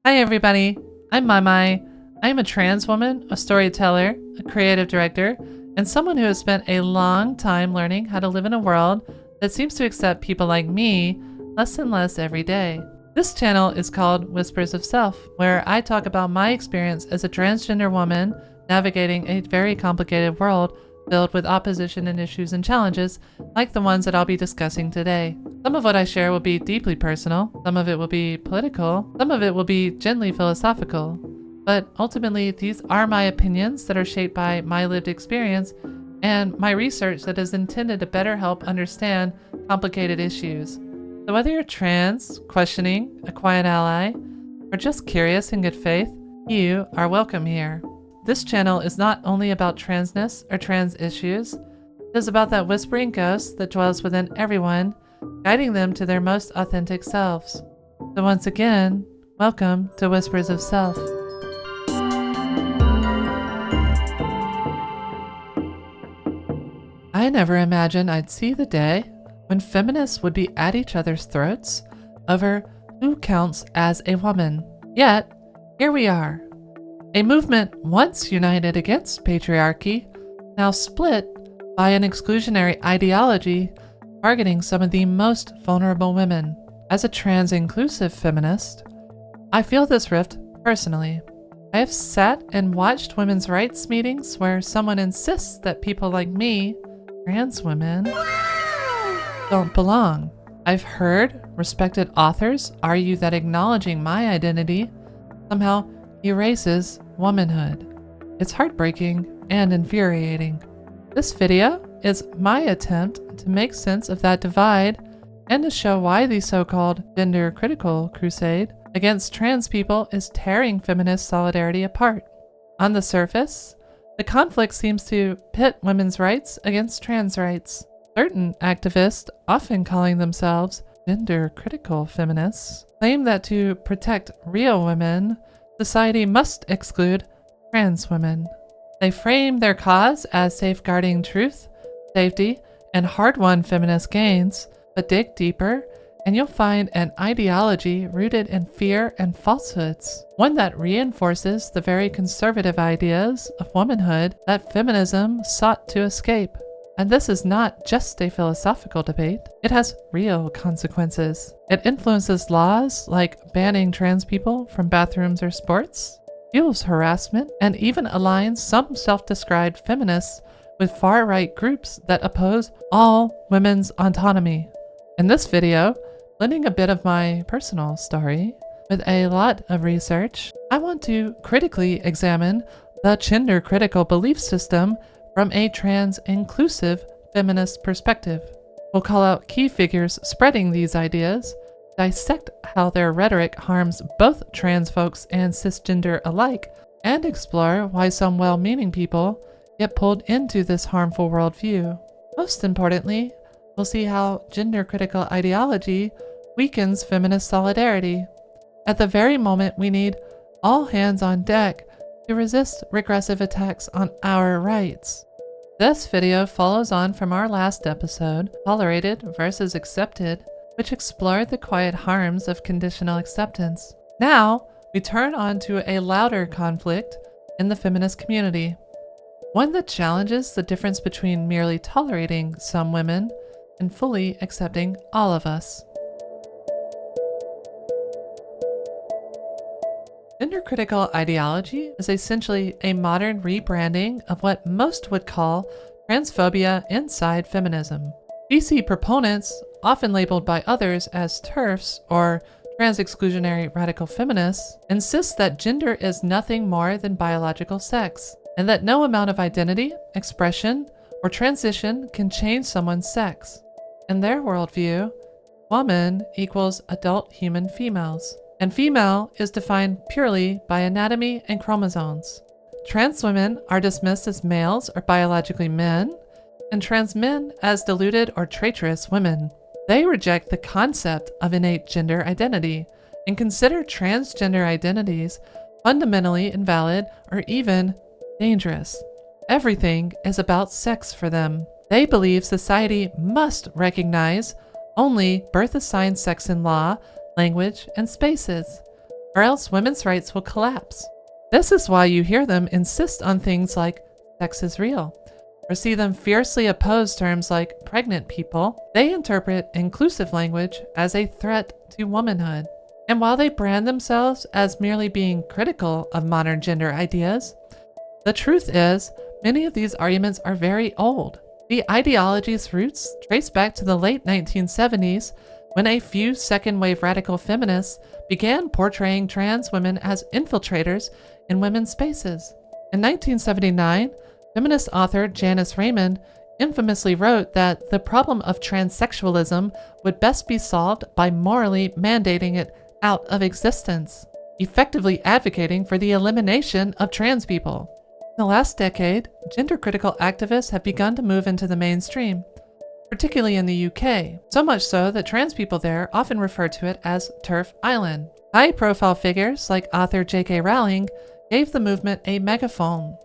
Hi everybody, I'm Mai. I'm a trans woman, a storyteller, a creative director, and someone who has spent a long time learning how to live in a world that seems to accept people like me less and less every day. This channel is called Whispers of Self, where I talk about my experience as a transgender woman navigating a very complicated world filled with opposition and issues and challenges like the ones that I'll be discussing today. Some of what I share will be deeply personal, some of it will be political, some of it will be gently philosophical. But ultimately, these are my opinions that are shaped by my lived experience and my research that is intended to better help understand complicated issues. So whether you're trans, questioning, a quiet ally, or just curious in good faith, you are welcome here. This channel is not only about transness or trans issues, it is about that whispering ghost that dwells within everyone, guiding them to their most authentic selves. So once again, welcome to Whispers of Self. I never imagined I'd see the day when feminists would be at each other's throats over who counts as a woman. Yet, here we are. A movement once united against patriarchy, now split by an exclusionary ideology targeting some of the most vulnerable women. As a trans-inclusive feminist, I feel this rift personally. I have sat and watched women's rights meetings where someone insists that people like me, trans women, don't belong. I've heard respected authors argue that acknowledging my identity somehow erases womanhood. It's heartbreaking and infuriating. This video is my attempt to make sense of that divide and to show why the so-called gender-critical crusade against trans people is tearing feminist solidarity apart. On the surface, the conflict seems to pit women's rights against trans rights. Certain activists, often calling themselves gender-critical feminists, claim that to protect real women, society must exclude trans women. They frame their cause as safeguarding truth, safety, and hard-won feminist gains, but dig deeper and you'll find an ideology rooted in fear and falsehoods, one that reinforces the very conservative ideas of womanhood that feminism sought to escape. And this is not just a philosophical debate, it has real consequences. It influences laws like banning trans people from bathrooms or sports, fuels harassment, and even aligns some self-described feminists with far-right groups that oppose all women's autonomy. In this video, blending a bit of my personal story with a lot of research, I want to critically examine the gender-critical belief system from a trans-inclusive feminist perspective. We'll call out key figures spreading these ideas, dissect how their rhetoric harms both trans folks and cisgender alike, and explore why some well-meaning people get pulled into this harmful worldview. Most importantly, we'll see how gender-critical ideology weakens feminist solidarity at the very moment we need all hands on deck to resist regressive attacks on our rights. This video follows on from our last episode, Tolerated versus Accepted, which explored the quiet harms of conditional acceptance. Now, we turn on to a louder conflict in the feminist community, one that challenges the difference between merely tolerating some women and fully accepting all of us. Gender-critical ideology is essentially a modern rebranding of what most would call transphobia inside feminism. DC proponents, often labeled by others as TERFs or trans-exclusionary radical feminists, insist that gender is nothing more than biological sex, and that no amount of identity, expression, or transition can change someone's sex. In their worldview, woman equals adult human females, and female is defined purely by anatomy and chromosomes. Trans women are dismissed as males or biologically men, and trans men as deluded or traitorous women. They reject the concept of innate gender identity and consider transgender identities fundamentally invalid or even dangerous. Everything is about sex for them. They believe society must recognize only birth-assigned sex in law, language, and spaces. or else women's rights will collapse. This is why you hear them insist on things like sex is real, or see them fiercely oppose terms like pregnant people. They interpret inclusive language as a threat to womanhood. And while they brand themselves as merely being critical of modern gender ideas, the truth is many of these arguments are very old. The ideology's roots trace back to the late 1970s, when a few second-wave radical feminists began portraying trans women as infiltrators in women's spaces. In 1979, feminist author Janice Raymond infamously wrote that the problem of transsexualism would best be solved by morally mandating it out of existence, effectively advocating for the elimination of trans people. In the last decade, gender-critical activists have begun to move into the mainstream, particularly in the UK, so much so that trans people there often refer to it as TERF Island. High-profile figures like author J.K. Rowling gave the movement a megaphone,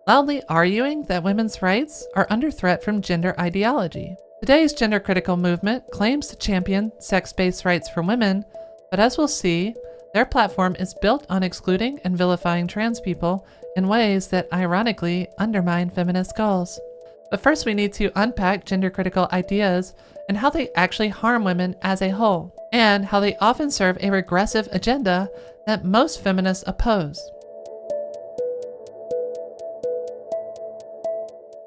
loudly arguing that women's rights are under threat from gender ideology. Today's gender-critical movement claims to champion sex-based rights for women, but as we'll see, their platform is built on excluding and vilifying trans people in ways that ironically undermine feminist goals. But first we need to unpack gender-critical ideas and how they actually harm women as a whole, and how they often serve a regressive agenda that most feminists oppose.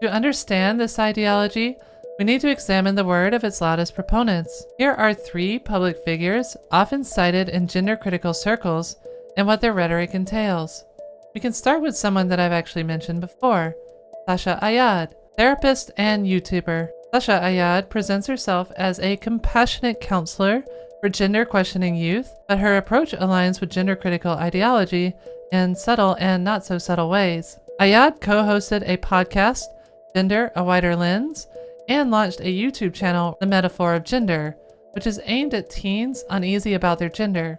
To understand this ideology, we need to examine the word of its loudest proponents. Here are three public figures often cited in gender-critical circles and what their rhetoric entails. We can start with someone that I've actually mentioned before, Sasha Ayad, therapist and YouTuber. Sasha Ayad presents herself as a compassionate counselor for gender-questioning youth, but her approach aligns with gender-critical ideology in subtle and not-so-subtle ways. Ayad co-hosted a podcast, Gender, A Wider Lens, and launched a YouTube channel, The Metaphor of Gender, which is aimed at teens uneasy about their gender.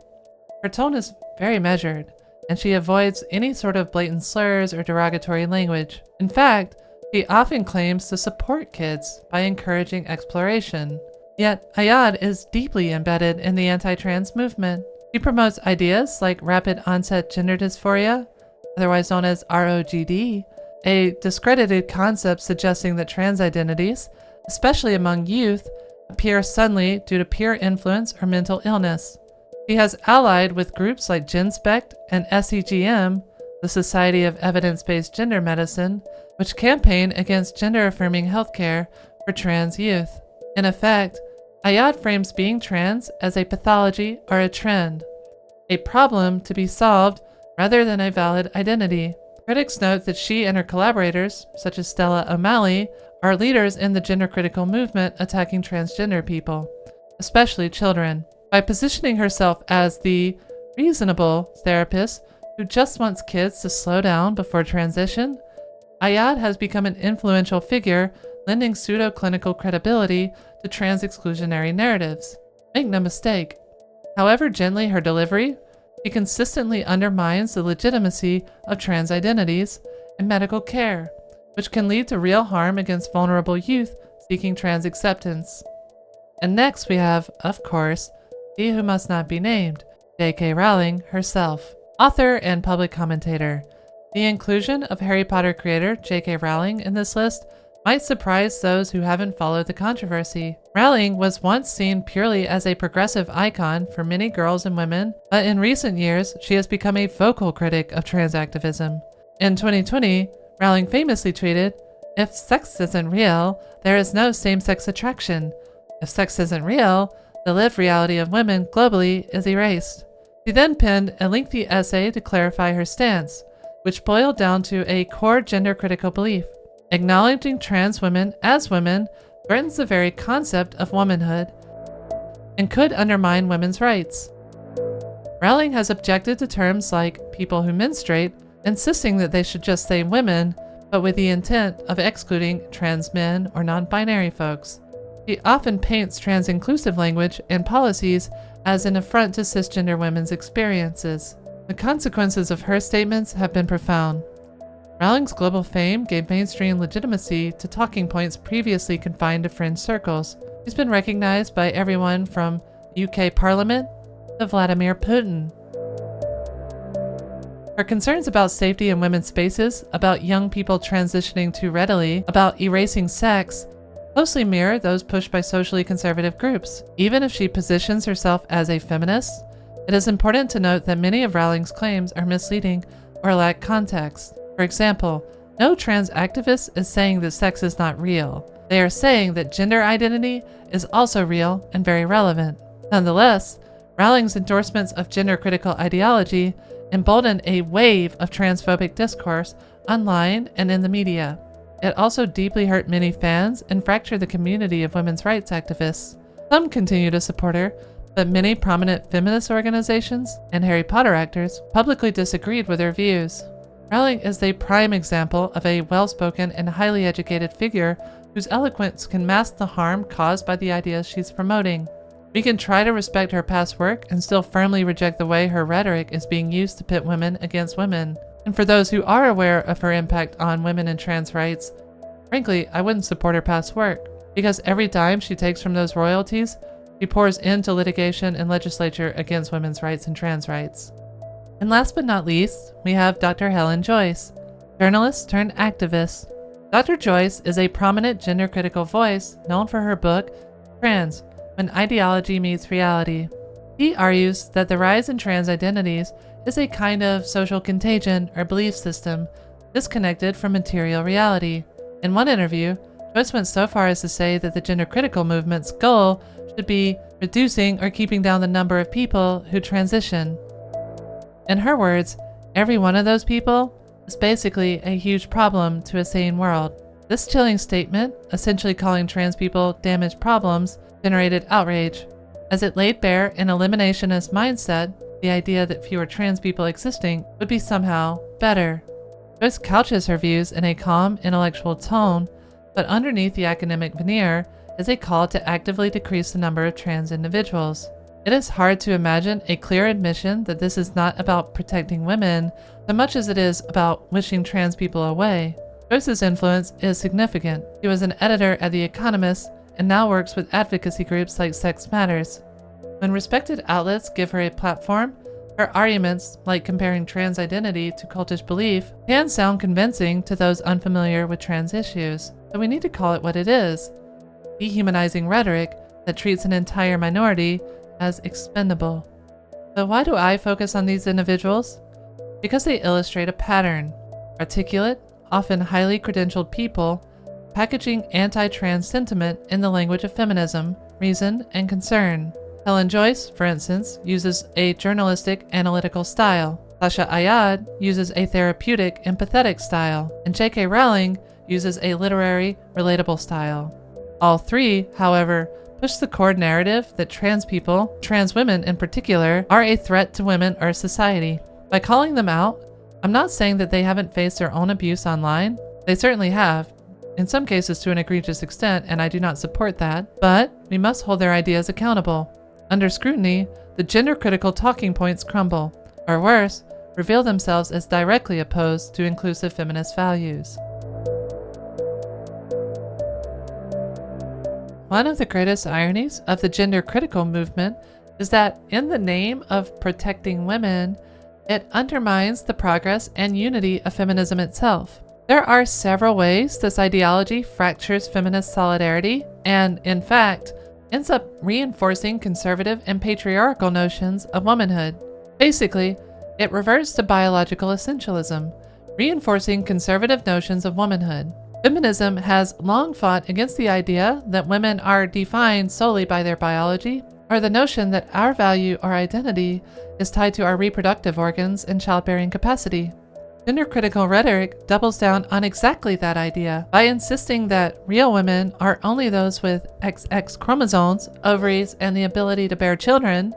Her tone is very measured, and she avoids any sort of blatant slurs or derogatory language. In fact, she often claims to support kids by encouraging exploration. Yet, Ayad is deeply embedded in the anti-trans movement. She promotes ideas like rapid onset gender dysphoria, otherwise known as ROGD, a discredited concept suggesting that trans identities, especially among youth, appear suddenly due to peer influence or mental illness. She has allied with groups like GenSpect and SEGM, the Society of Evidence-Based Gender Medicine, which campaign against gender-affirming healthcare for trans youth. In effect, Ayad frames being trans as a pathology or a trend, a problem to be solved rather than a valid identity. Critics note that she and her collaborators, such as Stella O'Malley, are leaders in the gender-critical movement attacking transgender people, especially children. By positioning herself as the reasonable therapist who just wants kids to slow down before transition, Ayad has become an influential figure, lending pseudo-clinical credibility to trans-exclusionary narratives. Make no mistake, however gently her delivery, she consistently undermines the legitimacy of trans identities and medical care, which can lead to real harm against vulnerable youth seeking trans acceptance. And next we have, of course, she who must not be named, J.K. Rowling herself, author and public commentator. The inclusion of Harry Potter creator J.K. Rowling in this list might surprise those who haven't followed the controversy. Rowling was once seen purely as a progressive icon for many girls and women, but in recent years, she has become a vocal critic of trans activism. In 2020, Rowling famously tweeted, "If sex isn't real, there is no same-sex attraction. If sex isn't real, the lived reality of women globally is erased." She then penned a lengthy essay to clarify her stance, which boiled down to a core gender-critical belief. Acknowledging trans women as women threatens the very concept of womanhood and could undermine women's rights. Rowling has objected to terms like people who menstruate, insisting that they should just say women, but with the intent of excluding trans men or non-binary folks. She often paints trans-inclusive language and policies as an affront to cisgender women's experiences. The consequences of her statements have been profound. Rowling's global fame gave mainstream legitimacy to talking points previously confined to fringe circles. She's been recognized by everyone from UK Parliament to Vladimir Putin. Her concerns about safety in women's spaces, about young people transitioning too readily, about erasing sex, closely mirror those pushed by socially conservative groups. Even if she positions herself as a feminist, it is important to note that many of Rowling's claims are misleading or lack context. For example, no trans activist is saying that sex is not real. They are saying that gender identity is also real and very relevant. Nonetheless, Rowling's endorsements of gender-critical ideology emboldened a wave of transphobic discourse online and in the media. It also deeply hurt many fans and fractured the community of women's rights activists. Some continue to support her, but many prominent feminist organizations and Harry Potter actors publicly disagreed with her views. Rowling is a prime example of a well-spoken and highly educated figure whose eloquence can mask the harm caused by the ideas she's promoting. We can try to respect her past work and still firmly reject the way her rhetoric is being used to pit women against women. And for those who are aware of her impact on women and trans rights, frankly, I wouldn't support her past work, because every dime she takes from those royalties, she pours into litigation and legislature against women's rights and trans rights. And last but not least, we have Dr. Helen Joyce, journalist turned activist. Dr. Joyce is a prominent gender-critical voice known for her book, Trans: When Ideology Meets Reality. He argues that the rise in trans identities is a kind of social contagion or belief system disconnected from material reality. In one interview, Joyce went so far as to say that the gender-critical movement's goal should be reducing or keeping down the number of people who transition. In her words, every one of those people is basically a huge problem to a sane world. This chilling statement, essentially calling trans people damaged problems, generated outrage, as it laid bare an eliminationist mindset, the idea that fewer trans people existing would be somehow better. Joyce couches her views in a calm, intellectual tone, but underneath the academic veneer is a call to actively decrease the number of trans individuals. It is hard to imagine a clear admission that this is not about protecting women so much as it is about wishing trans people away. Joyce's influence is significant. She was an editor at The Economist and now works with advocacy groups like Sex Matters. When respected outlets give her a platform, her arguments, like comparing trans identity to cultish belief, can sound convincing to those unfamiliar with trans issues. So we need to call it what it is: dehumanizing rhetoric that treats an entire minority as expendable. So why do I focus on these individuals? Because they illustrate a pattern: articulate, often highly credentialed people packaging anti-trans sentiment in the language of feminism, reason, and concern. Helen Joyce, for instance, uses a journalistic, analytical style. Sasha Ayad uses a therapeutic, empathetic style. And J.K. Rowling uses a literary, relatable style. All three, however, push the core narrative that trans people, trans women in particular, are a threat to women or society. By calling them out, I'm not saying that they haven't faced their own abuse online. They certainly have, in some cases to an egregious extent, and I do not support that, but we must hold their ideas accountable. Under scrutiny, the gender-critical talking points crumble, or worse, reveal themselves as directly opposed to inclusive feminist values. One of the greatest ironies of the gender-critical movement is that in the name of protecting women, it undermines the progress and unity of feminism itself. There are several ways this ideology fractures feminist solidarity and, in fact, ends up reinforcing conservative and patriarchal notions of womanhood. Basically, it reverts to biological essentialism, reinforcing conservative notions of womanhood. Feminism has long fought against the idea that women are defined solely by their biology, or the notion that our value or identity is tied to our reproductive organs and childbearing capacity. Gender-critical rhetoric doubles down on exactly that idea by insisting that real women are only those with XX chromosomes, ovaries, and the ability to bear children.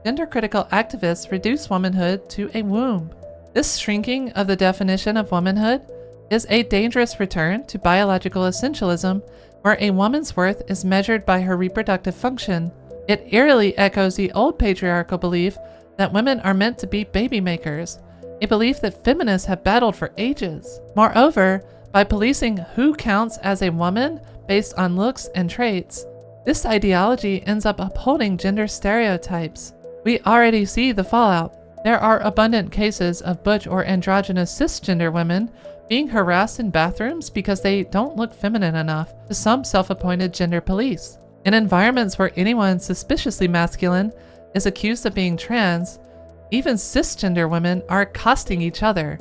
Gender-critical activists reduce womanhood to a womb. This shrinking of the definition of womanhood is a dangerous return to biological essentialism, where a woman's worth is measured by her reproductive function. It eerily echoes the old patriarchal belief that women are meant to be baby makers, a belief that feminists have battled for ages. Moreover, by policing who counts as a woman based on looks and traits, this ideology ends up upholding gender stereotypes. We already see the fallout. There are abundant cases of butch or androgynous cisgender women being harassed in bathrooms because they don't look feminine enough to some self-appointed gender police. In environments where anyone suspiciously masculine is accused of being trans, even cisgender women are accosting each other,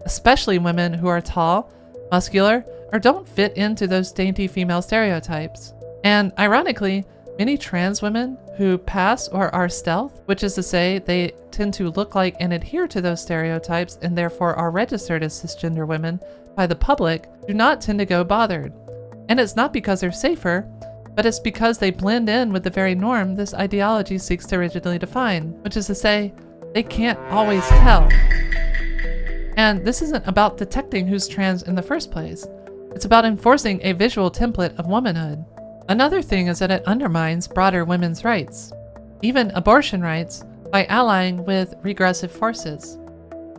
especially women who are tall, muscular, or don't fit into those dainty female stereotypes. And ironically, many trans women who pass or are stealth, which is to say they tend to look like and adhere to those stereotypes and therefore are registered as cisgender women by the public, do not tend to go bothered. And it's not because they're safer, but it's because they blend in with the very norm this ideology seeks to rigidly define, which is to say, they can't always tell. And this isn't about detecting who's trans in the first place. It's about enforcing a visual template of womanhood. Another thing is that it undermines broader women's rights, even abortion rights, by allying with regressive forces.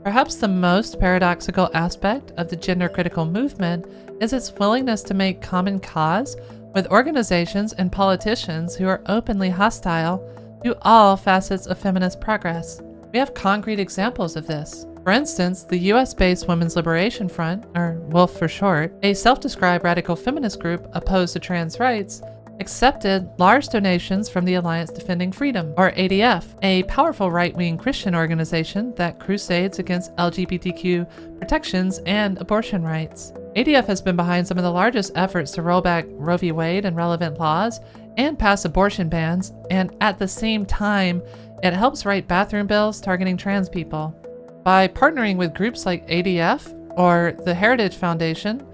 Perhaps the most paradoxical aspect of the gender-critical movement is its willingness to make common cause with organizations and politicians who are openly hostile to all facets of feminist progress. We have concrete examples of this. For instance, the US-based Women's Liberation Front, or WOLF for short, a self-described radical feminist group opposed to trans rights, accepted large donations from the Alliance Defending Freedom, or ADF, a powerful right-wing Christian organization that crusades against LGBTQ protections and abortion rights. ADF has been behind some of the largest efforts to roll back Roe v. Wade and relevant laws and pass abortion bans, and at the same time, it helps write bathroom bills targeting trans people. By partnering with groups like ADF or the Heritage Foundation,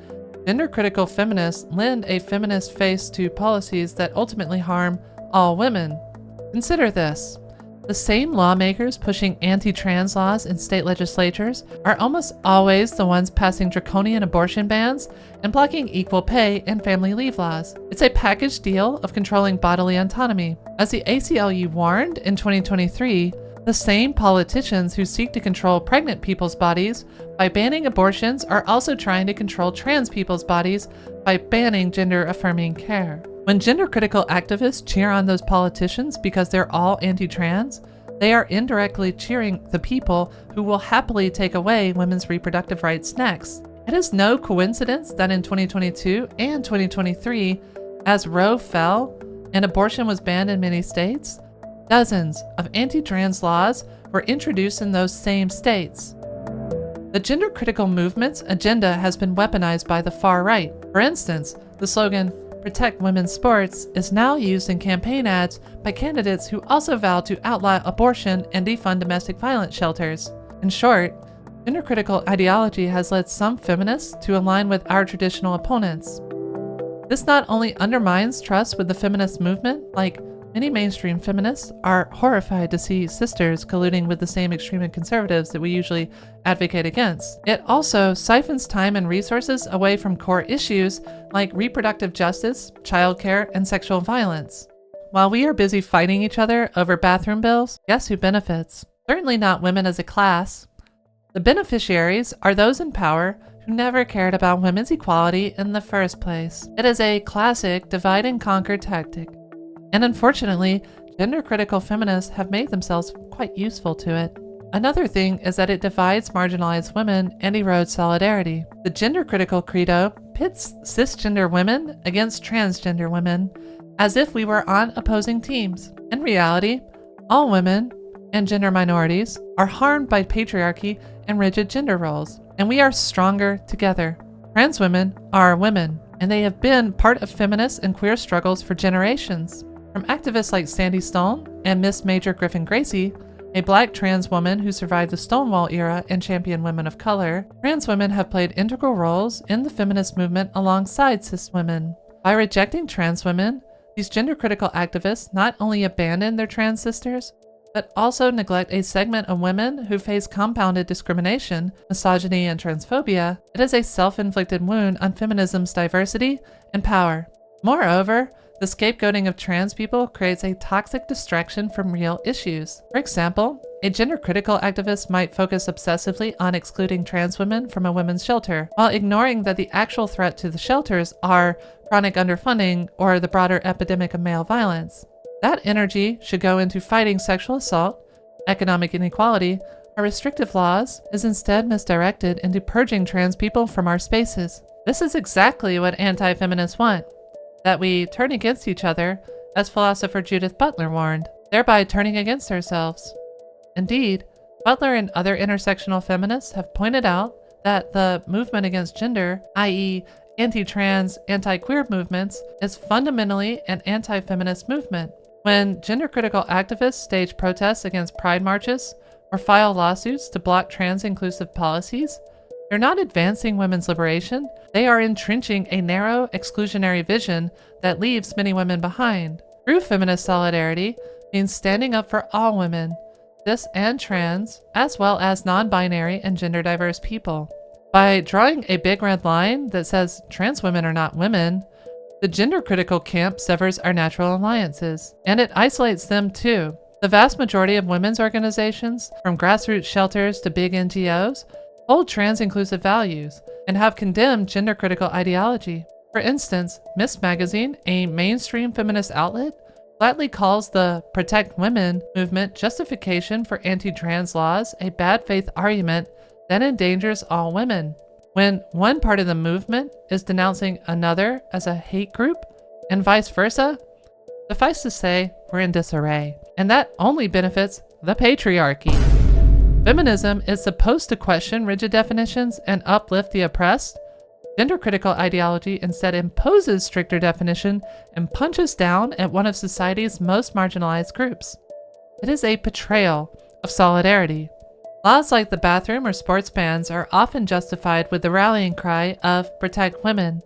gender-critical feminists lend a feminist face to policies that ultimately harm all women. Consider this. The same lawmakers pushing anti-trans laws in state legislatures are almost always the ones passing draconian abortion bans and blocking equal pay and family leave laws. It's a package deal of controlling bodily autonomy. As the ACLU warned in 2023, the same politicians who seek to control pregnant people's bodies by banning abortions are also trying to control trans people's bodies by banning gender-affirming care. When gender-critical activists cheer on those politicians because they're all anti-trans, they are indirectly cheering the people who will happily take away women's reproductive rights next. It is no coincidence that in 2022 and 2023, as Roe fell and abortion was banned in many states, dozens of anti-trans laws were introduced in those same states. The gender-critical movement's agenda has been weaponized by the far right. For instance, the slogan, "Protect Women's Sports," is now used in campaign ads by candidates who also vow to outlaw abortion and defund domestic violence shelters. In short, gender-critical ideology has led some feminists to align with our traditional opponents. This not only undermines trust with the feminist movement, like many mainstream feminists are horrified to see sisters colluding with the same extreme and conservatives that we usually advocate against. It also siphons time and resources away from core issues like reproductive justice, childcare, and sexual violence. While we are busy fighting each other over bathroom bills, guess who benefits? Certainly not women as a class. The beneficiaries are those in power who never cared about women's equality in the first place. It is a classic divide and conquer tactic. And unfortunately, gender-critical feminists have made themselves quite useful to it. Another thing is that it divides marginalized women and erodes solidarity. The gender-critical credo pits cisgender women against transgender women, as if we were on opposing teams. In reality, all women and gender minorities are harmed by patriarchy and rigid gender roles, and we are stronger together. Trans women are women, and they have been part of feminist and queer struggles for generations. From activists like Sandy Stone and Miss Major Griffin Gracie, a black trans woman who survived the Stonewall era and championed women of color, trans women have played integral roles in the feminist movement alongside cis women. By rejecting trans women, these gender-critical activists not only abandon their trans sisters, but also neglect a segment of women who face compounded discrimination, misogyny, and transphobia. It is a self-inflicted wound on feminism's diversity and power. Moreover, the scapegoating of trans people creates a toxic distraction from real issues. For example, a gender-critical activist might focus obsessively on excluding trans women from a women's shelter, while ignoring that the actual threat to the shelters are chronic underfunding or the broader epidemic of male violence. That energy should go into fighting sexual assault, Economic inequality, our restrictive laws, is instead misdirected into purging trans people from our spaces. This is exactly what anti-feminists want, that we turn against each other, as philosopher Judith Butler warned, thereby turning against ourselves. Indeed, Butler and other intersectional feminists have pointed out that the movement against gender, i.e., anti-trans, anti-queer movements, is fundamentally an anti-feminist movement. When gender-critical activists stage protests against pride marches or file lawsuits to block trans-inclusive policies, they're not advancing women's liberation, they are entrenching a narrow, exclusionary vision that leaves many women behind. True feminist solidarity means standing up for all women, cis and trans, as well as non-binary and gender-diverse people. By drawing a big red line that says trans women are not women, the gender-critical camp severs our natural alliances, and it isolates them too. The vast majority of women's organizations, from grassroots shelters to big NGOs, hold trans-inclusive values and have condemned gender-critical ideology. For instance, Miss Magazine, a mainstream feminist outlet, flatly calls the Protect Women movement justification for anti-trans laws a bad faith argument that endangers all women. When one part of the movement is denouncing another as a hate group, and vice versa, suffice to say, we're in disarray. And that only benefits the patriarchy. Feminism is supposed to question rigid definitions and uplift the oppressed. Gender-critical ideology instead imposes stricter definition and punches down at one of society's most marginalized groups. It is a betrayal of solidarity. Laws like the bathroom or sports bans are often justified with the rallying cry of "Protect Women,"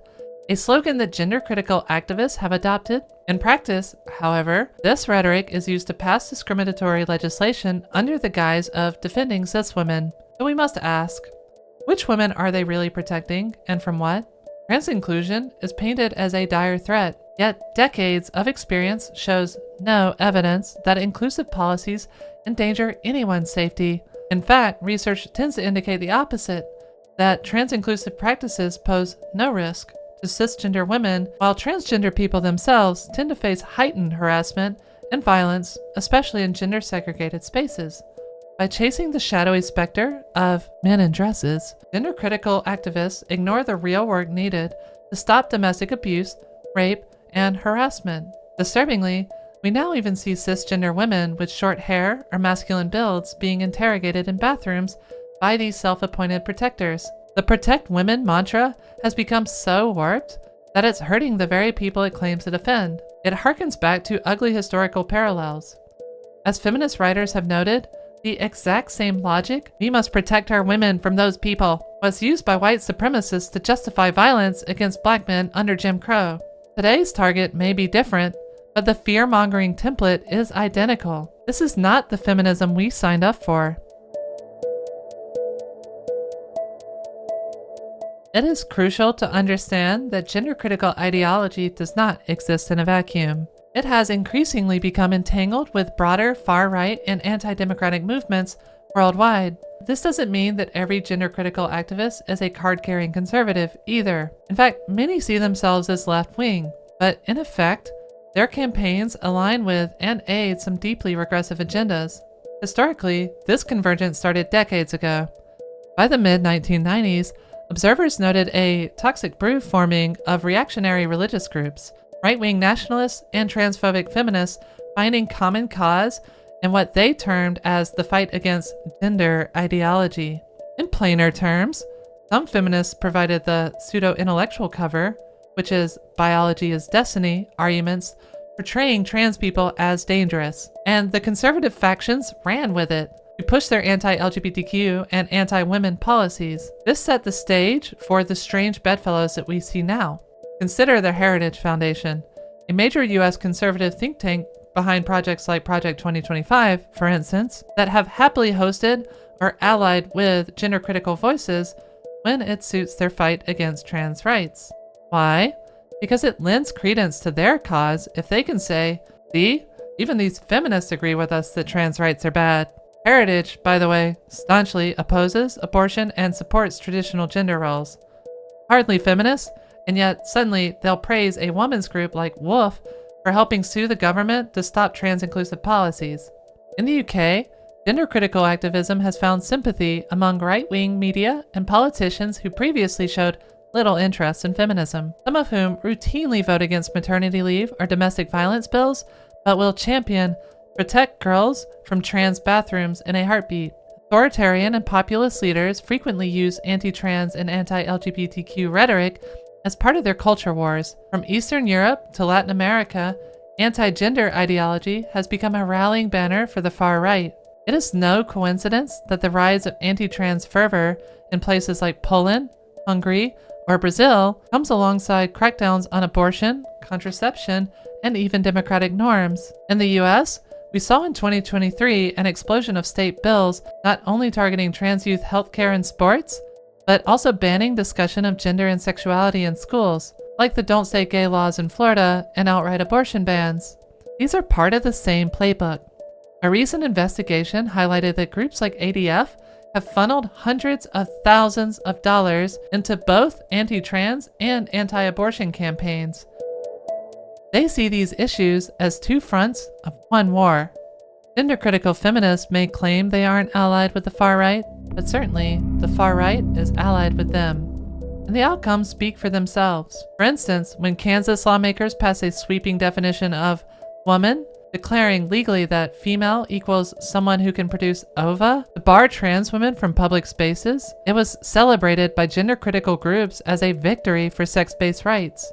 a slogan that gender-critical activists have adopted. In practice, however, this rhetoric is used to pass discriminatory legislation under the guise of defending cis women. So we must ask, which women are they really protecting, and from what? Trans inclusion is painted as a dire threat, yet decades of experience shows no evidence that inclusive policies endanger anyone's safety. In fact, research tends to indicate the opposite, that trans-inclusive practices pose no risk to cisgender women, while transgender people themselves tend to face heightened harassment and violence, especially in gender-segregated spaces. By chasing the shadowy specter of men in dresses, gender-critical activists ignore the real work needed to stop domestic abuse, rape, and harassment. Disturbingly, we now even see cisgender women with short hair or masculine builds being interrogated in bathrooms by these self-appointed protectors. The Protect Women mantra has become so warped that it's hurting the very people it claims to defend. It harkens back to ugly historical parallels. As feminist writers have noted, the exact same logic, "we must protect our women from those people," was used by white supremacists to justify violence against black men under Jim Crow. Today's target may be different, but the fear-mongering template is identical. This is not the feminism we signed up for. It is crucial to understand that gender-critical ideology does not exist in a vacuum. It has increasingly become entangled with broader far-right and anti-democratic movements worldwide. This doesn't mean that every gender-critical activist is a card-carrying conservative either. In fact, many see themselves as left-wing, but in effect, their campaigns align with and aid some deeply regressive agendas. Historically, this convergence started decades ago. By the mid-1990s, observers noted a toxic brew forming of reactionary religious groups, right-wing nationalists and transphobic feminists finding common cause in what they termed as the fight against gender ideology. In plainer terms, some feminists provided the pseudo-intellectual cover, which is biology is destiny arguments portraying trans people as dangerous, and the conservative factions ran with it to push their anti-LGBTQ and anti-women policies. This set the stage for the strange bedfellows that we see now. Consider the Heritage Foundation, a major U.S. conservative think tank behind projects like Project 2025, for instance, that have happily hosted or allied with gender-critical voices when it suits their fight against trans rights. Why? Because it lends credence to their cause if they can say, "See, even these feminists agree with us that trans rights are bad." Heritage, by the way, staunchly opposes abortion and supports traditional gender roles. Hardly feminist, and yet suddenly they'll praise a women's group like WOOF for helping sue the government to stop trans-inclusive policies. In the UK, Gender critical activism has found sympathy among right-wing media and politicians who previously showed little interest in feminism, some of whom routinely vote against maternity leave or domestic violence bills, but will champion protect girls from trans bathrooms in a heartbeat. Authoritarian and populist leaders frequently use anti-trans and anti-LGBTQ rhetoric as part of their culture wars. From Eastern Europe to Latin America, anti-gender ideology has become a rallying banner for the far right. It is no coincidence that the rise of anti-trans fervor in places like Poland, Hungary, or Brazil comes alongside crackdowns on abortion, contraception, and even democratic norms. In the US, we saw in 2023 an explosion of state bills not only targeting trans youth healthcare and sports, but also banning discussion of gender and sexuality in schools, like the Don't Say Gay laws in Florida and outright abortion bans. These are part of the same playbook. A recent investigation highlighted that groups like ADF have funneled hundreds of thousands of dollars into both anti-trans and anti-abortion campaigns. They see these issues as two fronts of one war. Gender-critical feminists may claim they aren't allied with the far right, but certainly the far right is allied with them. And the outcomes speak for themselves. For instance, when Kansas lawmakers pass a sweeping definition of woman, declaring legally that female equals someone who can produce ova to bar trans women from public spaces, it was celebrated by gender-critical groups as a victory for sex-based rights.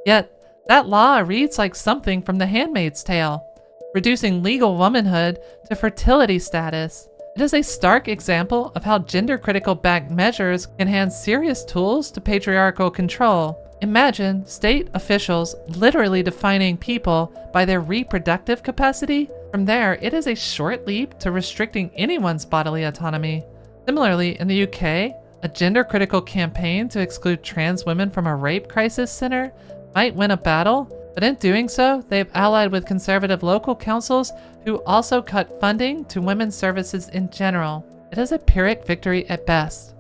Yet, that law reads like something from The Handmaid's Tale, reducing legal womanhood to fertility status. It is a stark example of how gender-critical backed measures can hand serious tools to patriarchal control. Imagine state officials literally defining people by their reproductive capacity. From there, it is a short leap to restricting anyone's bodily autonomy. Similarly, in the UK, a gender-critical campaign to exclude trans women from a rape crisis center might win a battle, but in doing so, they've allied with conservative local councils who also cut funding to women's services in general. It is a Pyrrhic victory at best.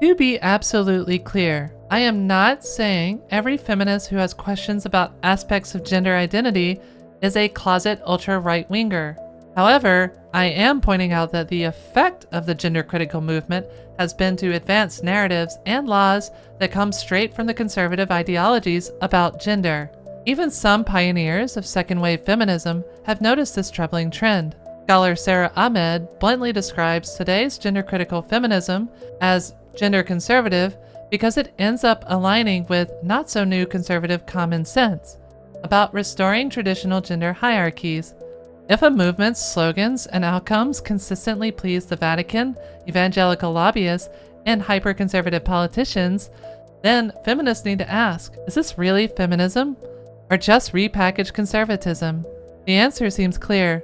To be absolutely clear, I am not saying every feminist who has questions about aspects of gender identity is a closet ultra-right-winger. However, I am pointing out that the effect of the gender-critical movement has been to advance narratives and laws that come straight from the conservative ideologies about gender. Even some pioneers of second-wave feminism have noticed this troubling trend. Scholar Sasha Ayad bluntly describes today's gender-critical feminism as gender conservative because it ends up aligning with not-so-new conservative common sense about restoring traditional gender hierarchies. If a movement's slogans and outcomes consistently please the Vatican, evangelical lobbyists, and hyper-conservative politicians, then feminists need to ask, is this really feminism? Or just repackaged conservatism? The answer seems clear.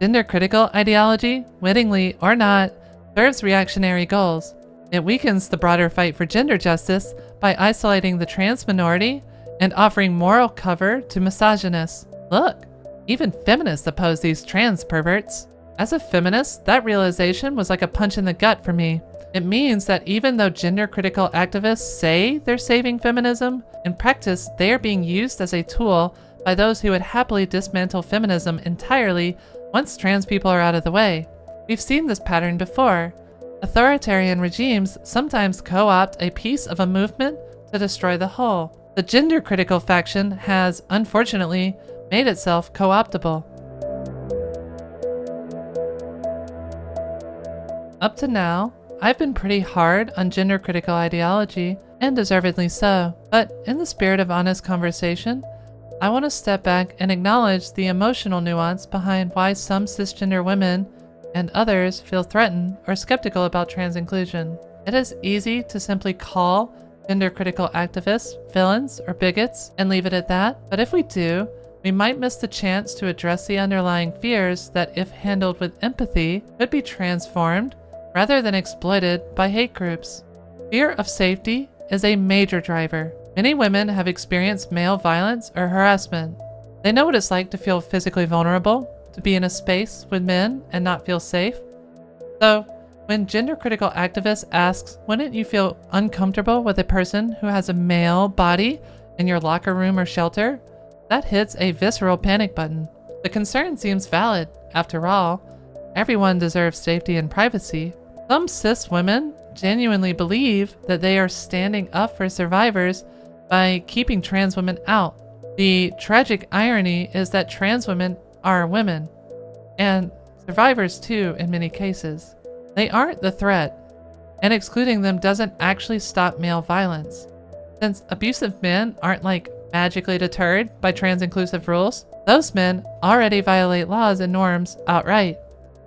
Gender-critical ideology, wittingly or not, serves reactionary goals. It weakens the broader fight for gender justice by isolating the trans minority and offering moral cover to misogynists. Look, even feminists oppose these trans perverts. As a feminist, that realization was like a punch in the gut for me. It means that even though gender-critical activists say they're saving feminism, in practice they are being used as a tool by those who would happily dismantle feminism entirely once trans people are out of the way. We've seen this pattern before. Authoritarian regimes sometimes co-opt a piece of a movement to destroy the whole. The gender-critical faction has, unfortunately, made itself co-optable. Up to now, I've been pretty hard on gender-critical ideology, and deservedly so, but in the spirit of honest conversation, I want to step back and acknowledge the emotional nuance behind why some cisgender women and others feel threatened or skeptical about trans inclusion. It is easy to simply call gender-critical activists villains or bigots and leave it at that, but if we do, we might miss the chance to address the underlying fears that, if handled with empathy, could be transformed rather than exploited by hate groups. Fear of safety is a major driver. Many women have experienced male violence or harassment. They know what it's like to feel physically vulnerable, to be in a space with men and not feel safe. So, when gender-critical activists asks, wouldn't you feel uncomfortable with a person who has a male body in your locker room or shelter? That hits a visceral panic button. The concern seems valid. After all, everyone deserves safety and privacy. Some cis women genuinely believe that they are standing up for survivors by keeping trans women out. The tragic irony is that trans women are women, and survivors too in many cases. They aren't the threat, and excluding them doesn't actually stop male violence. Since abusive men aren't magically deterred by trans-inclusive rules, those men already violate laws and norms outright.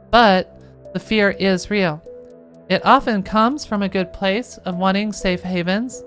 But the fear is real. It often comes from a good place of wanting safe havens,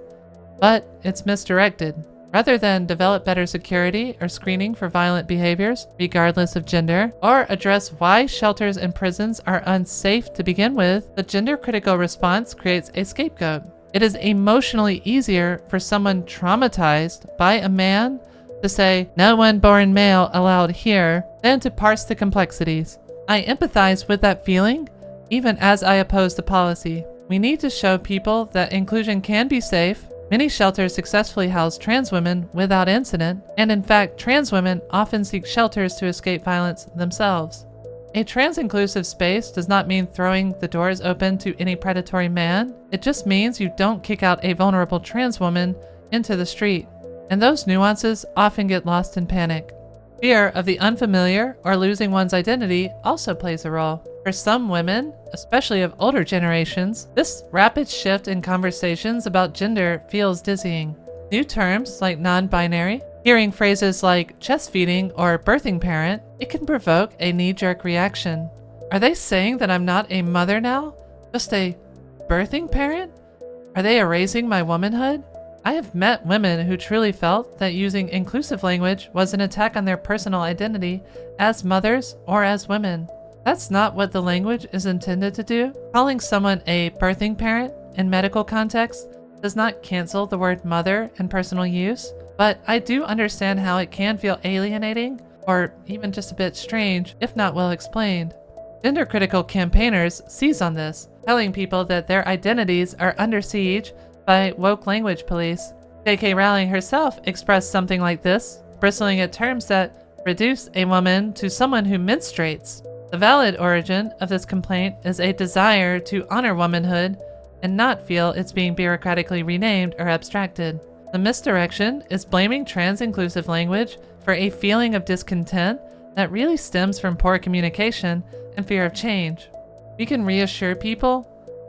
but it's misdirected. Rather than develop better security or screening for violent behaviors, regardless of gender, or address why shelters and prisons are unsafe to begin with, the gender-critical response creates a scapegoat. It is emotionally easier for someone traumatized by a man to say, "No one born male allowed here," than to parse the complexities. I empathize with that feeling, even as I oppose the policy. We need to show people that inclusion can be safe. Many shelters successfully house trans women without incident, and in fact, trans women often seek shelters to escape violence themselves. A trans-inclusive space does not mean throwing the doors open to any predatory man. It just means you don't kick out a vulnerable trans woman into the street. And those nuances often get lost in panic. Fear of the unfamiliar or losing one's identity also plays a role. For some women, especially of older generations, this rapid shift in conversations about gender feels dizzying. New terms like non-binary, hearing phrases like chest feeding or birthing parent, it can provoke a knee-jerk reaction. Are they saying that I'm not a mother now? Just a birthing parent? Are they erasing my womanhood? I have met women who truly felt that using inclusive language was an attack on their personal identity as mothers or as women. That's not what the language is intended to do. Calling someone a birthing parent in medical context does not cancel the word mother in personal use, but I do understand how it can feel alienating or even just a bit strange if not well explained. Gender-critical campaigners seize on this, telling people that their identities are under siege by woke language police. J.K. Rowling herself expressed something like this, bristling at terms that reduce a woman to someone who menstruates. The valid origin of this complaint is a desire to honor womanhood and not feel it's being bureaucratically renamed or abstracted. The misdirection is blaming trans-inclusive language for a feeling of discontent that really stems from poor communication and fear of change. We can reassure people,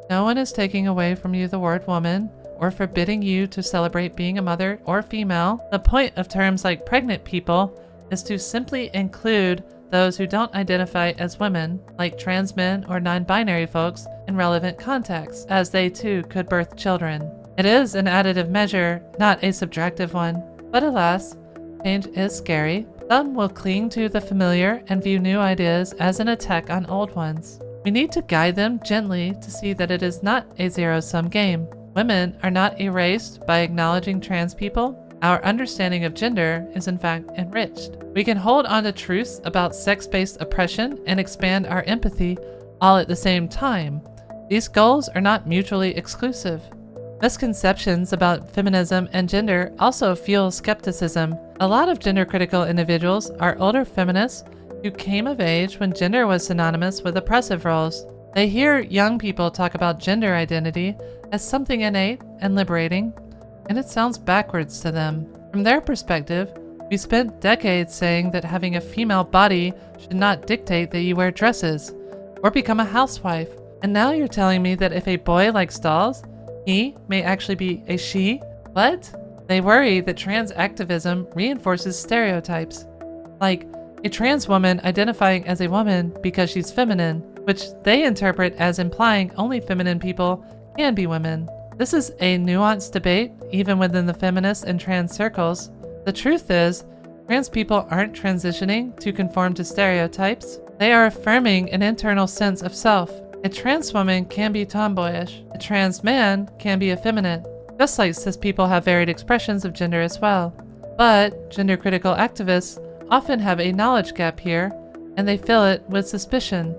no one is taking away from you the word woman or forbidding you to celebrate being a mother or female. The point of terms like pregnant people is to simply include those who don't identify as women, like trans men or non-binary folks, in relevant contexts, as they too could birth children. It is an additive measure, not a subtractive one. But alas, change is scary. Some will cling to the familiar and view new ideas as an attack on old ones. We need to guide them gently to see that it is not a zero-sum game. Women are not erased by acknowledging trans people. Our understanding of gender is in fact enriched. We can hold on to truths about sex-based oppression and expand our empathy all at the same time. These goals are not mutually exclusive. Misconceptions about feminism and gender also fuel skepticism. A lot of gender-critical individuals are older feminists who came of age when gender was synonymous with oppressive roles. They hear young people talk about gender identity as something innate and liberating, and it sounds backwards to them. From their perspective, we spent decades saying that having a female body should not dictate that you wear dresses or become a housewife. And now you're telling me that if a boy likes dolls, he may actually be a she? What? They worry that trans activism reinforces stereotypes, like a trans woman identifying as a woman because she's feminine, which they interpret as implying only feminine people can be women. This is a nuanced debate, even within the feminist and trans circles. The truth is, trans people aren't transitioning to conform to stereotypes. They are affirming an internal sense of self. A trans woman can be tomboyish. A trans man can be effeminate, just like cis people have varied expressions of gender as well. But gender-critical activists often have a knowledge gap here, and they fill it with suspicion.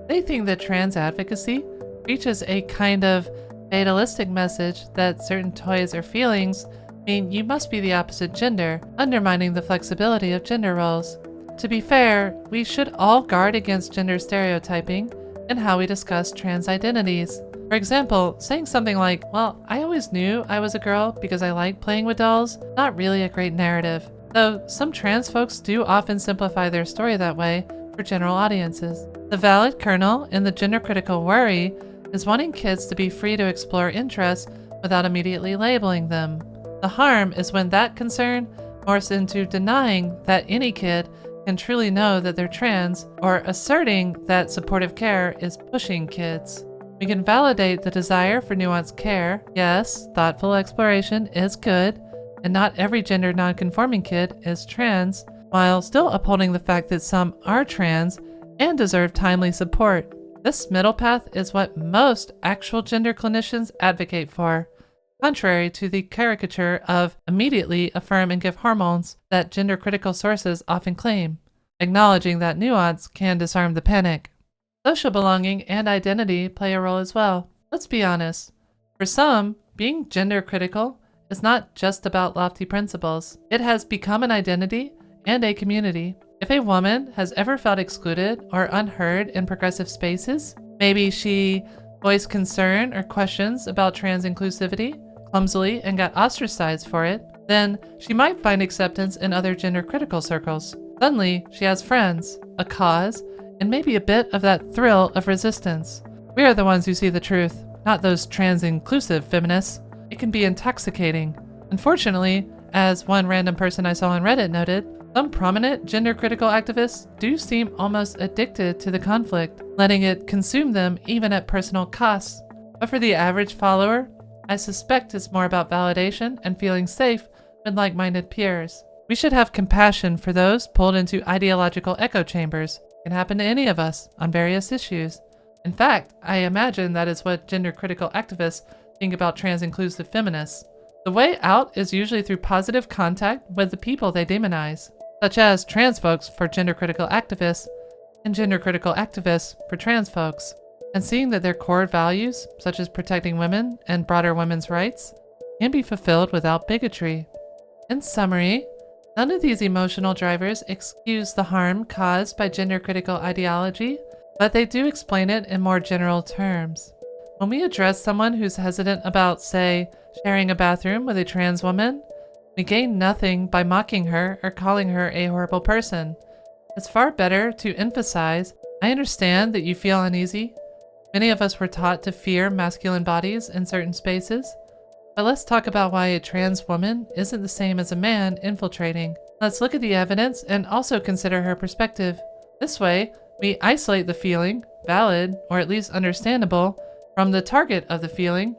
They think that trans advocacy reaches a kind of fatalistic message that certain toys or feelings mean you must be the opposite gender, undermining the flexibility of gender roles. to be fair, we should all guard against gender stereotyping in how we discuss trans identities. For example, saying something like, well, I always knew I was a girl because I like playing with dolls, not really a great narrative. Though some trans folks do often simplify their story that way for general audiences. The valid kernel in the gender critical worry is wanting kids to be free to explore interests without immediately labeling them. The harm is when that concern morphs into denying that any kid can truly know that they're trans, or asserting that supportive care is pushing kids. We can validate the desire for nuanced care. Yes, thoughtful exploration is good, and not every gender nonconforming kid is trans, while still upholding the fact that some are trans and deserve timely support. This middle path is what most actual gender clinicians advocate for, contrary to the caricature of immediately affirm and give hormones that gender-critical sources often claim, acknowledging that nuance can disarm the panic. Social belonging and identity play a role as well. Let's be honest. For some, being gender-critical is not just about lofty principles. It has become an identity and a community. If a woman has ever felt excluded or unheard in progressive spaces, maybe she voiced concern or questions about trans inclusivity clumsily and got ostracized for it, then she might find acceptance in other gender-critical circles. Suddenly, she has friends, a cause, and maybe a bit of that thrill of resistance. We are the ones who see the truth, not those trans-inclusive feminists. It can be intoxicating. Unfortunately, as one random person I saw on Reddit noted, some prominent gender-critical activists do seem almost addicted to the conflict, letting it consume them even at personal costs. But for the average follower, I suspect it's more about validation and feeling safe with like-minded peers. We should have compassion for those pulled into ideological echo chambers. It can happen to any of us on various issues. In fact, I imagine that is what gender-critical activists think about trans-inclusive feminists. The way out is usually through positive contact with the people they demonize, such as trans folks for gender-critical activists and gender-critical activists for trans folks, and seeing that their core values, such as protecting women and broader women's rights, can be fulfilled without bigotry. In summary, none of these emotional drivers excuse the harm caused by gender-critical ideology, but they do explain it in more general terms. When we address someone who's hesitant about, say, sharing a bathroom with a trans woman, we gain nothing by mocking her or calling her a horrible person. It's far better to emphasize, I understand that you feel uneasy. Many of us were taught to fear masculine bodies in certain spaces. But let's talk about why a trans woman isn't the same as a man infiltrating. Let's look at the evidence and also consider her perspective. This way, we isolate the feeling, valid or at least understandable, from the target of the feeling,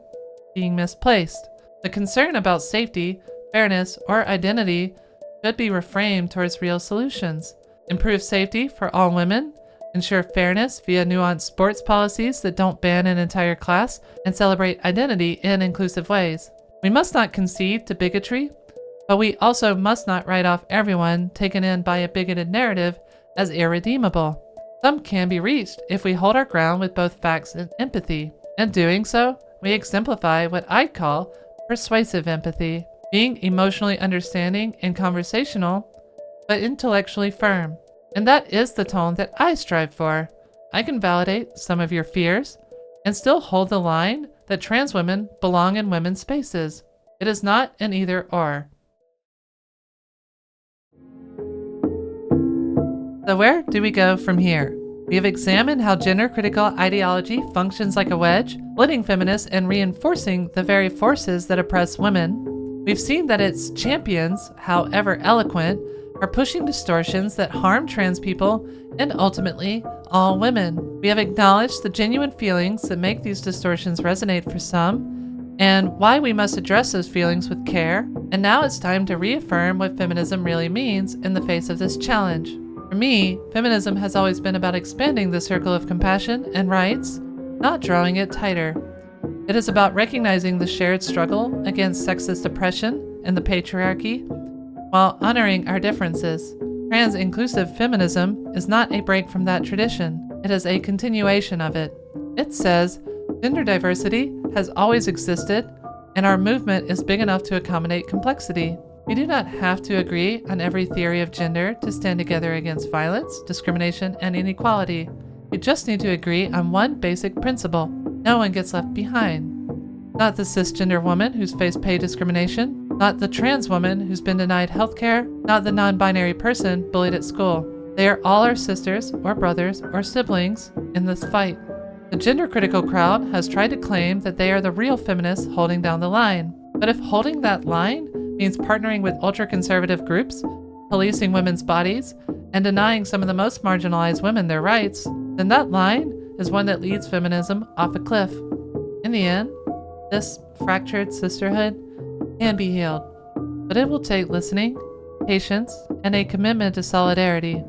being misplaced. The concern about safety, fairness, or identity should be reframed towards real solutions. Improve safety for all women, ensure fairness via nuanced sports policies that don't ban an entire class, and celebrate identity in inclusive ways. We must not concede to bigotry, but we also must not write off everyone taken in by a bigoted narrative as irredeemable. Some can be reached if we hold our ground with both facts and empathy. In doing so, we exemplify what I'd call persuasive empathy, being emotionally understanding and conversational, but intellectually firm. And that is the tone that I strive for. I can validate some of your fears and still hold the line that trans women belong in women's spaces. It is not an either or. So where do we go from here? We have examined how gender-critical ideology functions like a wedge, splitting feminists and reinforcing the very forces that oppress women. We've seen that its champions, however eloquent, are pushing distortions that harm trans people and ultimately all women. We have acknowledged the genuine feelings that make these distortions resonate for some, and why we must address those feelings with care. And now it's time to reaffirm what feminism really means in the face of this challenge. For me, feminism has always been about expanding the circle of compassion and rights, not drawing it tighter. It is about recognizing the shared struggle against sexist oppression and the patriarchy, while honoring our differences. Trans-inclusive feminism is not a break from that tradition. It is a continuation of it. It says, gender diversity has always existed, and our movement is big enough to accommodate complexity. We do not have to agree on every theory of gender to stand together against violence, discrimination, and inequality. We just need to agree on one basic principle: no one gets left behind. Not the cisgender woman who's faced pay discrimination, not the trans woman who's been denied healthcare, not the non-binary person bullied at school. They are all our sisters or brothers or siblings in this fight. The gender-critical crowd has tried to claim that they are the real feminists holding down the line. But if holding that line means partnering with ultra-conservative groups, policing women's bodies, and denying some of the most marginalized women their rights, then that line is one that leads feminism off a cliff. In the end, this fractured sisterhood can be healed, but it will take listening, patience, and a commitment to solidarity.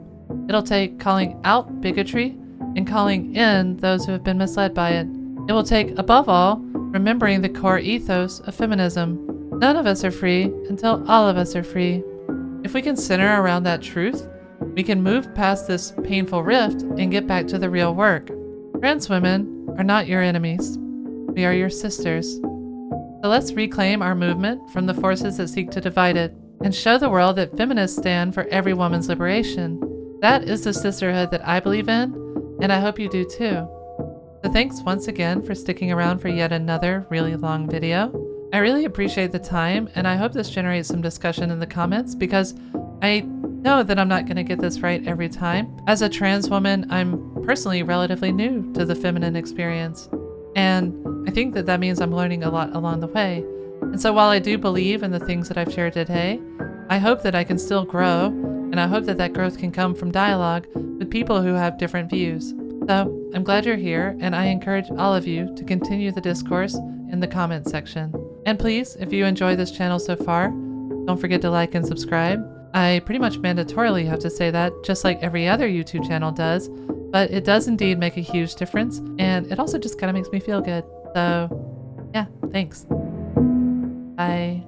It'll take calling out bigotry and calling in those who have been misled by it. It will take, above all, remembering the core ethos of feminism. None of us are free until all of us are free. If we can center around that truth, we can move past this painful rift and get back to the real work. Trans women are not your enemies. We are your sisters. So let's reclaim our movement from the forces that seek to divide it and show the world that feminists stand for every woman's liberation. That is the sisterhood that I believe in, and I hope you do too. So thanks once again for sticking around for yet another really long video. I really appreciate the time, and I hope this generates some discussion in the comments because I know that I'm not going to get this right every time. As a trans woman, I'm personally relatively new to the feminine experience, and I think that means I'm learning a lot along the way. And so while I do believe in the things that I've shared today, I hope that I can still grow, and I hope that that growth can come from dialogue with people who have different views. So I'm glad you're here, and I encourage all of you to continue the discourse in the comment section. And please, if you enjoy this channel so far, don't forget to like and subscribe. I pretty much mandatorily have to say that, just like every other YouTube channel does, but it does indeed make a huge difference, and it also just kind of makes me feel good. So yeah, thanks. Bye.